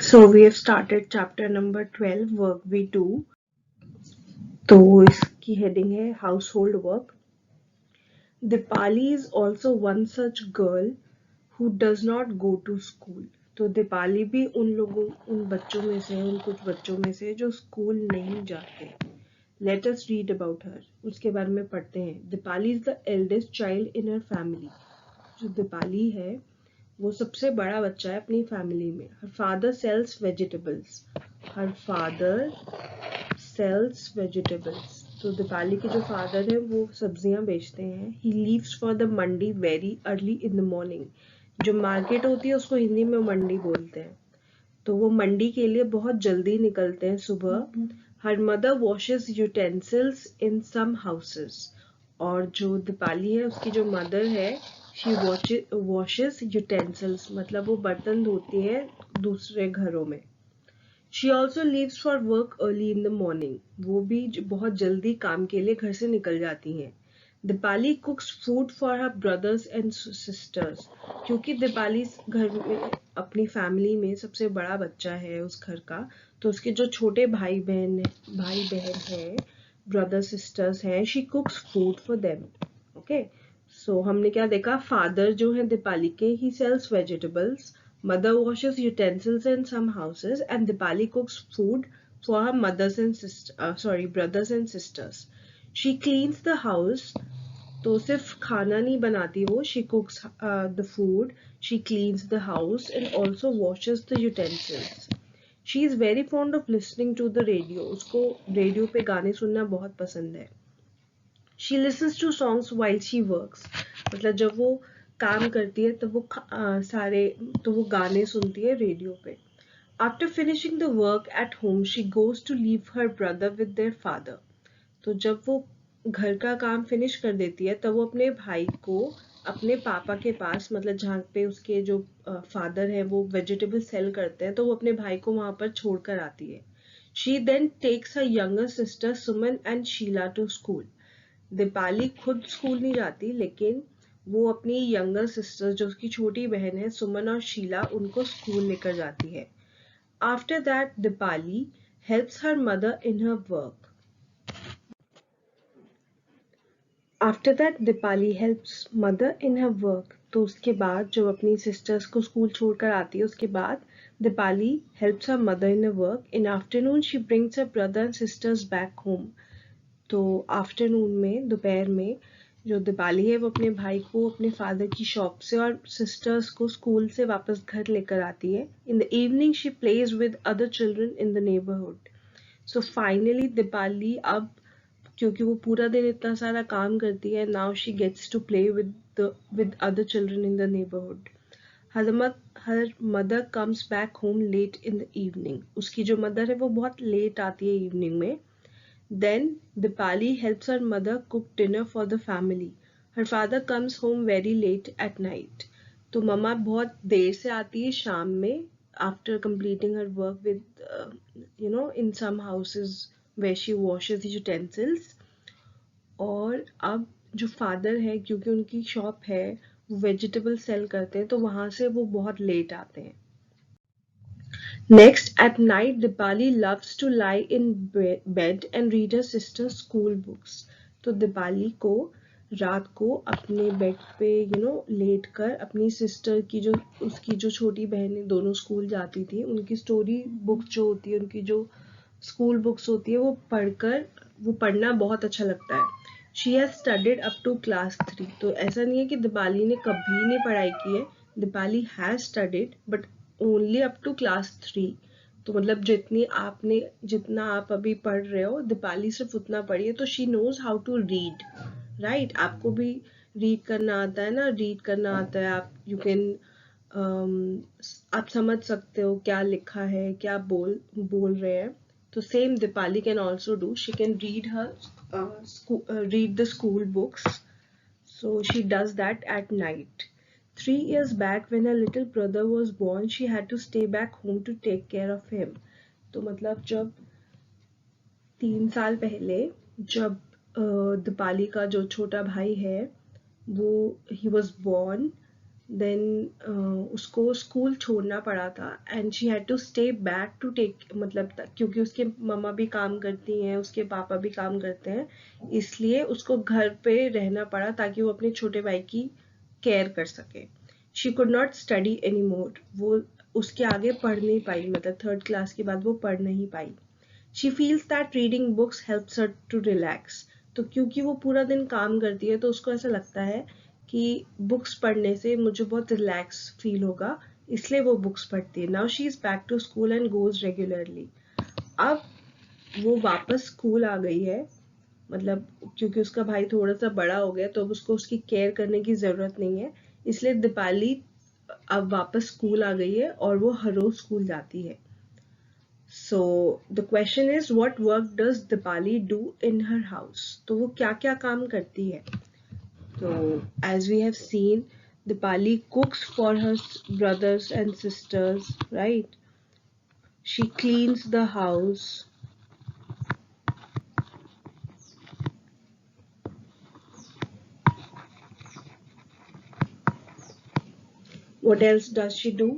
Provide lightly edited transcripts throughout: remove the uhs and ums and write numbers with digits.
So we have started chapter number 12 work V2. तो इसकी heading है household work. Dipali is also one such girl who does not go to school. तो दीपाली भी उन बच्चों में से उन कुछ बच्चों में से जो स्कूल नहीं जाते. Let us read about her. उसके बारे में पढ़ते हैं. Deepali is the eldest child in her family. जो दीपाली है वो सबसे बड़ा बच्चा है अपनी फैमिली में. Her father sells vegetables. Her father sells vegetables. तो दीपाली के जो फादर है वो सब्जियां बेचते हैं. He leaves for the Mandi very early in the morning. जो मार्केट होती है उसको हिंदी में मंडी बोलते हैं. तो वो मंडी के लिए बहुत जल्दी निकलते हैं सुबह. Her mother washes utensils in some houses. और जो दीपाली है उसकी जो मदर है she washes utensils मतलब वो बर्तन धोती है दूसरे घरों में. She also leaves for work early in the morning. वो भी बहुत जल्दी काम के लिए घर से निकल जाती हैं. Deepali cooks food for her brothers and sisters. क्योंकि दीपाली घर में अपनी फैमिली में सबसे बड़ा बच्चा है उस घर का, तो उसके जो छोटे भाई बहन है ब्रदर सिस्टर्स हैं, she cooks food for them. Okay, so हमने क्या देखा, फादर जो है दीपाली के he sells vegetables. Mother washes utensils in some houses and Dipali cooks food for her brothers and sisters. She cleans the house. तो सिर्फ खाना नहीं बनाती वो, she cooks the food, she cleans the house and also washes the utensils. She is very fond of listening to the radio. उसको radio पे गाने सुनना बहुत पसंद है. She listens to songs while she works. मतलब जब वो काम करती है तब वो गाने सुनती है रेडियो पे. After finishing the work at home, she goes to leave her brother with their father. तो जब वो घर का काम फिनिश कर देती है तब वो अपने भाई को अपने पापा के पास, मतलब जहाँ पे उसके जो फादर है वो वेजिटेबल सेल करते हैं, तो वो अपने भाई को वहां पर छोड़कर आती है. She then takes her younger sister Suman and Sheila to school. Deepali खुद स्कूल नहीं जाती, लेकिन वो अपनी यंगर सिस्टर जो उसकी छोटी बहन है सुमन और शीला, उनको स्कूल लेकर जाती है. After that Deepali helps her mother in her work. तो उसके बाद जब अपनी सिस्टर्स को स्कूल छोड़कर आती है उसके बाद Deepali helps her mother in her work. In afternoon she brings her brother and sisters back home. तो आफ्टरनून में, दोपहर में, जो दीपाली है वो अपने भाई को अपने फादर की शॉप से और सिस्टर्स को स्कूल से वापस घर लेकर आती है. इन the evening she plays with other children in the neighbourhood. So finally Deepali अब, क्योंकि वो पूरा दिन इतना सारा काम करती है, now she gets to play with other children in the neighbourhood. Her mother comes back home late in the evening. उसकी जो मदर है वो बहुत लेट आती है इवनिंग में. Then Dipali helps her mother cook dinner for the family. Her father comes home very late at night. तो मम्मा बहुत देर से आती है शाम में, after completing her work with in some houses where she washes the utensils. और अब जो फादर है, क्योंकि उनकी शॉप है, वो वेजिटेबल सेल करते हैं, तो वहां से वो बहुत लेट आते हैं. Next, at night, Dipali loves to lie in bed and read her sister's school books. तो दीपाली को रात को अपने बेड पे लेट कर अपनी सिस्टर की उसकी जो छोटी बहनें दोनों स्कूल जाती थी, उनकी स्टोरी बुक्स जो होती है, उनकी जो स्कूल बुक्स होती है, वो पढ़ना बहुत अच्छा लगता है. She has studied up to class 3. तो ऐसा नहीं है कि दीपाली ने कभी नहीं पढ़ाई की है. Deepali has studied but only up to class 3. तो मतलब जितना आप अभी पढ़ रहे हो, दीपाली सिर्फ उतना पढ़ी है. तो she knows how to read, right? आपको भी रीड करना आता है ना, रीड करना आता है. आप समझ सकते हो क्या लिखा है, क्या बोल रहे हैं. तो same Deepali can also do. She can read the school books. So she does that at night. 3 years back, when her little brother was born, she had to stay back home to take care of him. तो मतलब जब 3 साल पहले जब दीपाली का जो छोटा भाई है वो he was born, देन उसको स्कूल छोड़ना पड़ा था and she had to stay back to take, मतलब क्योंकि उसके मम्मा भी काम करती हैं, उसके पापा भी काम करते हैं, इसलिए उसको घर पे रहना पड़ा ताकि वो अपने छोटे भाई की केयर कर सके. She could not study any more, वो उसके आगे पढ़ नहीं पाई, मतलब 3rd क्लास के बाद वो पढ़ नहीं पाई. She feels that reading books helps her to relax. तो क्योंकि वो पूरा दिन काम करती है तो उसको ऐसा लगता है कि बुक्स पढ़ने से मुझे बहुत रिलैक्स फील होगा, इसलिए वो बुक्स पढ़ती है. Now she is back to school and goes regularly. अब वो वापस स्कूल आ गई है, मतलब क्योंकि उसका भाई थोड़ा सा बड़ा हो गया तो अब उसको उसकी केयर करने की जरूरत नहीं है, इसलिए दीपाली अब वापस स्कूल आ गई है और वो हर रोज स्कूल जाती है. So the question is, what work does Dipali do in her house? तो वो क्या क्या काम करती है? So as we have seen, Dipali cooks for her brothers and sisters, right? She cleans the house. What else does she do?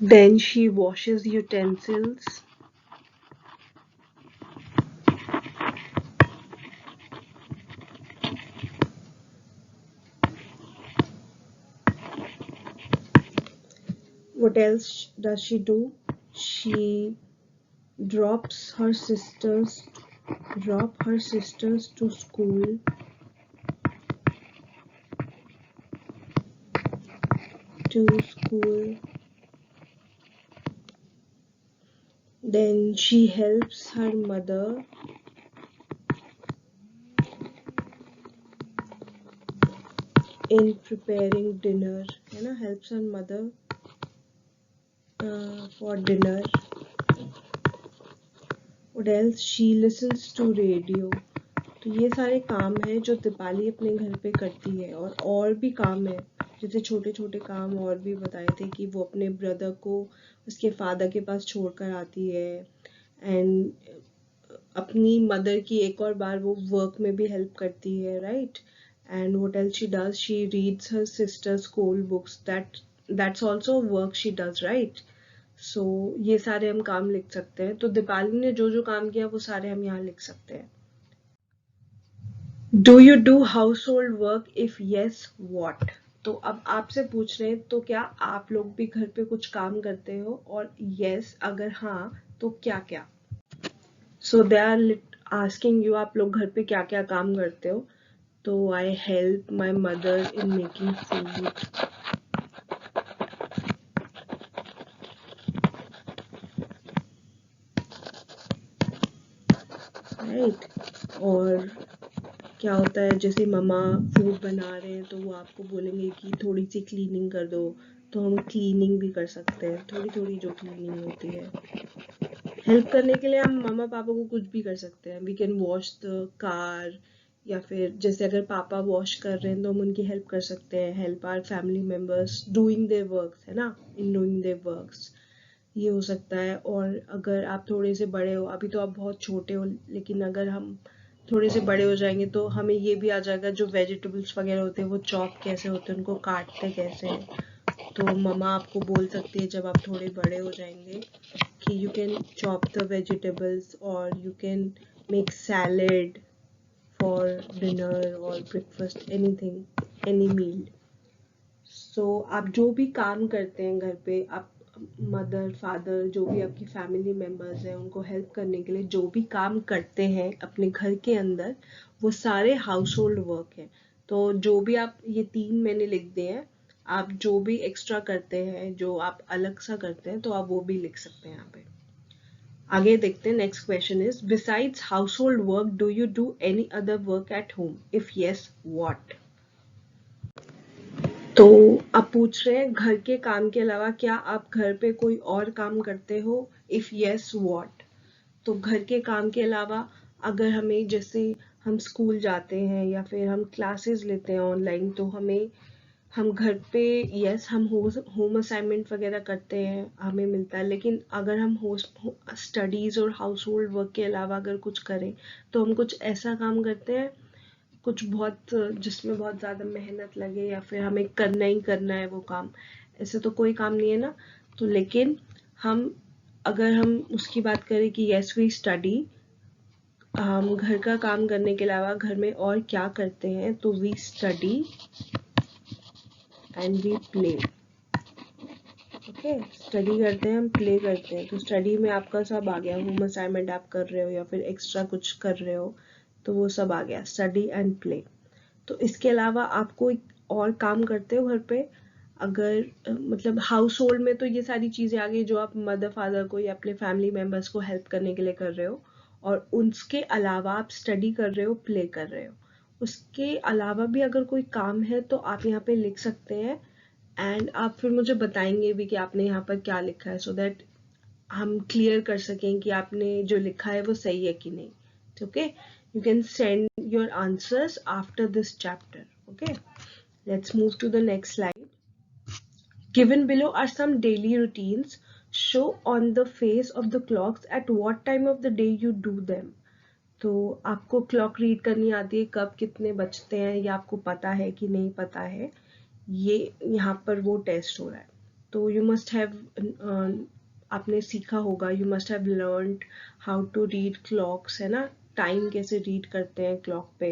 Then she washes utensils. What else does she do? She drops her sisters to school. Then she helps her mother in preparing dinner, है ना, helps her mother for dinner. What else? She listens to radio. तो ये सारे काम हैं जो दीपाली अपने घर पे करती है, और भी काम है, जैसे छोटे छोटे काम और भी बताए थे कि वो अपने ब्रदर को उसके फादर के पास छोड़कर आती है, एंड अपनी मदर की एक और बार वो वर्क में भी हेल्प करती है, right. And what else she does, she reads her sister school books, that's also work she does, right. So ये सारे हम काम लिख सकते हैं. तो दीपाली ने जो जो काम किया वो सारे हम यहाँ लिख सकते हैं. Do you do house hold work? If yes, what? तो अब आपसे पूछ रहे हैं तो क्या आप लोग भी घर पे कुछ काम करते हो, और यस अगर हाँ तो क्या क्या. सो दे आर आस्किंग यू, आप लोग घर पे क्या क्या काम करते हो. तो I help my mother in making food, right. और क्या होता है, जैसे मम्मा फूड बना रहे हैं तो वो आपको बोलेंगे कि थोड़ी सी क्लीनिंग कर दो, तो हम क्लीनिंग भी कर सकते हैं, थोड़ी थोड़ी जो क्लीनिंग होती है. हेल्प करने के लिए हम मम्मा पापा को कुछ भी कर सकते हैं. We can wash the car, या फिर जैसे अगर पापा वॉश कर रहे हैं तो हम उनकी हेल्प कर सकते हैं. Help our family members doing their works, है ना, इन डूइंग देयर वर्क्स, ये हो सकता है. और अगर आप थोड़े से बड़े हो, अभी तो आप बहुत छोटे हो, लेकिन अगर हम थोड़े से बड़े हो जाएंगे तो हमें ये भी आ जाएगा, जो वेजिटेबल्स वगैरह होते हैं वो चॉप कैसे होते हैं, उनको काटते कैसे हैं. तो मम्मा आपको बोल सकती है जब आप थोड़े बड़े हो जाएंगे कि you can chop the vegetables, or you can make salad for dinner or breakfast, anything, any meal. So आप जो भी काम करते हैं घर पे, आप मदर फादर जो भी आपकी फैमिली मेम्बर्स हैं उनको हेल्प करने के लिए जो भी काम करते हैं अपने घर के अंदर, वो सारे हाउस होल्ड वर्क हैं. तो जो भी आप, ये 3 मैंने लिख दिए हैं, आप जो भी एक्स्ट्रा करते हैं, जो आप अलग सा करते हैं, तो आप वो भी लिख सकते हैं यहाँ पे. आगे देखते हैं. Next question is, besides house hold work do you do any other work at home? If yes, what? तो आप पूछ रहे हैं घर के काम के अलावा क्या आप घर पे कोई और काम करते हो? If yes, what? तो घर के काम के अलावा अगर हमें, जैसे हम स्कूल जाते हैं या फिर हम क्लासेस लेते हैं ऑनलाइन, तो हम घर पे, यस हम होम असाइनमेंट वगैरह करते हैं, हमें मिलता है. लेकिन अगर हम स्टडीज और हाउस होल्ड वर्क के अलावा अगर कुछ करें तो हम कुछ ऐसा काम करते हैं कुछ बहुत जिसमें बहुत ज़्यादा मेहनत लगे या फिर हमें करना ही करना है वो काम, ऐसे तो कोई काम नहीं है ना। तो लेकिन अगर हम उसकी बात करें कि यस वी स्टडी, हम घर का काम करने के अलावा घर में और क्या करते हैं, तो we study and we play. Okay, study करते हैं, हम प्ले करते हैं। तो स्टडी में आपका सब आ गया, होम असाइनमेंट आप कर रहे हो या फिर एक्स्ट्रा कुछ कर रहे हो, तो वो सब आ गया, स्टडी एंड प्ले। तो इसके अलावा आप कोई और काम करते हो घर पे, अगर मतलब हाउस होल्ड में, तो ये सारी चीज़ें आ गई जो आप मदर फादर को या अपने फैमिली मेम्बर्स को हेल्प करने के लिए कर रहे हो, और उसके अलावा आप स्टडी कर रहे हो, प्ले कर रहे हो। उसके अलावा भी अगर कोई काम है तो आप यहाँ पे लिख सकते हैं, एंड आप फिर मुझे बताएंगे भी कि आपने यहाँ पर क्या लिखा है, सो दैट हम क्लियर कर सकें कि आपने जो लिखा है वो सही है कि नहीं। Okay, you can send your answers after this chapter. Okay, let's move to the next slide. Given below are some daily routines. Show on the face of the clocks at what time of the day you do them. तो आपको clock read करनी आती है, कब कितने बजते हैं, या आपको पता है कि नहीं पता है, ये यहाँ पर वो टेस्ट हो रहा है। तो यू मस्ट हैव आपने सीखा होगा, you must have learned how to read clocks, है ना, टाइम कैसे रीड करते हैं क्लॉक पे।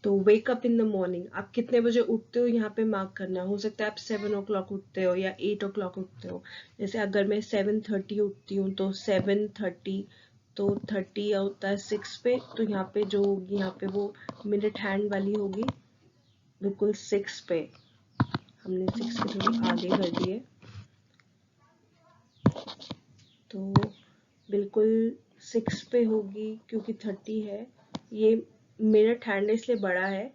तो wake up in the morning, आप कितने बजे उठते हो यहाँ पे मार्क करना। हो सकता है आप 7 o'clock उठते हो या 8 o'clock उठते हो। जैसे अगर मैं 7:30 उठती हूँ तो 7:30, तो 30 होता है 6 पे, तो यहाँ पे जो होगी, यहाँ पे वो मिनट हैंड वाली होगी, बिल्कुल 6 पे। हमने 6 के थोड़ी आगे कर दिए, तो बिल्कुल 6 पे होगी, क्योंकि 30 है, ये मिनट हैंड इसलिए बड़ा है,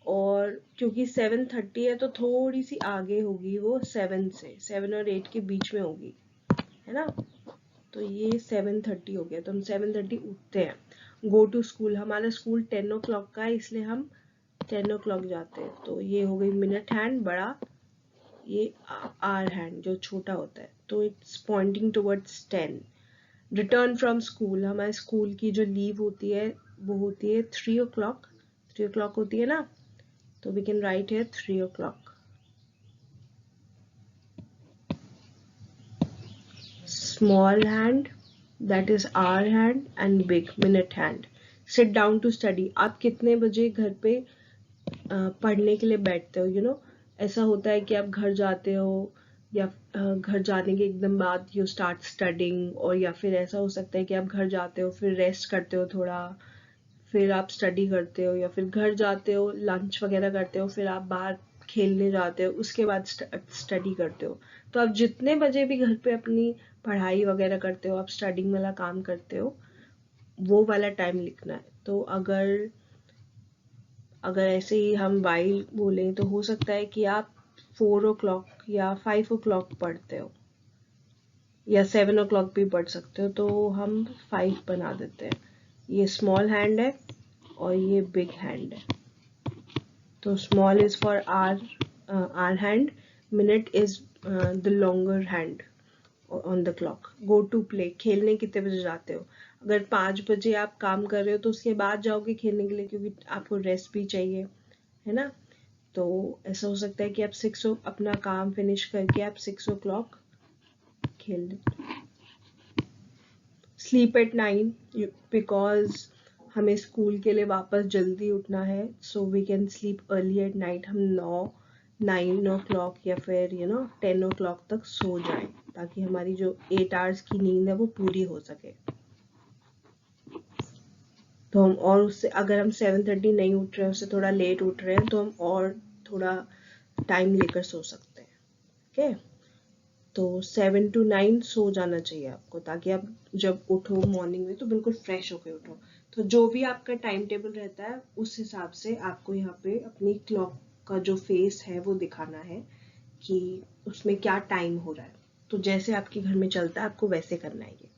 और क्योंकि 7:30 है तो थोड़ी सी आगे होगी, वो 7 से 7 और 8 के बीच में होगी, है ना। तो ये 7:30 हो गया, तो हम 7:30 उठते हैं। गो टू स्कूल, हमारा स्कूल 10 o'clock का है, इसलिए हम 10 o'clock जाते हैं। तो ये हो गई मिनट हैंड बड़ा, ये आर हैंड जो छोटा होता है, तो it's pointing towards 10। Return from school, हमारे स्कूल की जो लीव होती है वो होती है 3 o'clock, 3 o'clock होती है ना, तो we can write here 3 o'clock। Small hand, that is hour hand, and big minute hand. Sit down to study, आप कितने बजे घर पे पढ़ने के लिए बैठते हो, यू नो। ऐसा होता है कि आप घर जाते हो, या घर जाने के एकदम बाद यू स्टार्ट स्टडिंग, और या फिर ऐसा हो सकता है कि आप घर जाते हो फिर रेस्ट करते हो थोड़ा, फिर आप स्टडी करते हो, या फिर घर जाते हो लंच वगैरह करते हो, फिर आप बाहर खेलने जाते हो, उसके बाद स्टडी करते हो। तो आप जितने बजे भी घर पे अपनी पढ़ाई वगैरह करते हो, आप स्टडिंग वाला काम करते हो, वो वाला टाइम लिखना है। तो अगर ऐसे ही हम वाइल बोले तो हो सकता है कि आप 4 o'clock या 5 o'clock पढ़ते हो, या 7 o'clock भी पढ़ सकते हो, तो हम 5 बना देते हैं। ये स्मॉल हैंड है और ये बिग हैंड है। तो small is for hour hand, minute is the longer hand on the clock. Go to play, खेलने कितने बजे जाते हो। अगर 5 बजे आप काम कर रहे हो तो उसके बाद जाओगे खेलने के लिए, क्योंकि आपको रेस्ट भी चाहिए, है ना। तो ऐसा हो सकता है कि आप अपना काम फिनिश करके आप 6 o'clock खेल लें। स्लीप एट 9, बिकॉज हमें स्कूल के लिए वापस जल्दी उठना है, so we can sleep early at night. हम 9 o'clock या फिर 10 o'clock तक सो जाएं, ताकि हमारी जो 8 hours की नींद है वो पूरी हो सके। तो हम और उससे, अगर हम 7:30 नहीं उठ रहे हैं, उससे थोड़ा लेट उठ रहे हैं, तो हम और थोड़ा टाइम लेकर सो सकते हैं। ओके, तो 7 to 9 सो जाना चाहिए आपको, ताकि आप जब उठो मॉर्निंग में तो बिल्कुल फ्रेश होकर उठो। तो जो भी आपका टाइम टेबल रहता है उस हिसाब से आपको यहाँ पे अपनी क्लॉक का जो फेस है वो दिखाना है कि उसमें क्या टाइम हो रहा है। तो जैसे आपके घर में चलता है आपको वैसे करना है ये।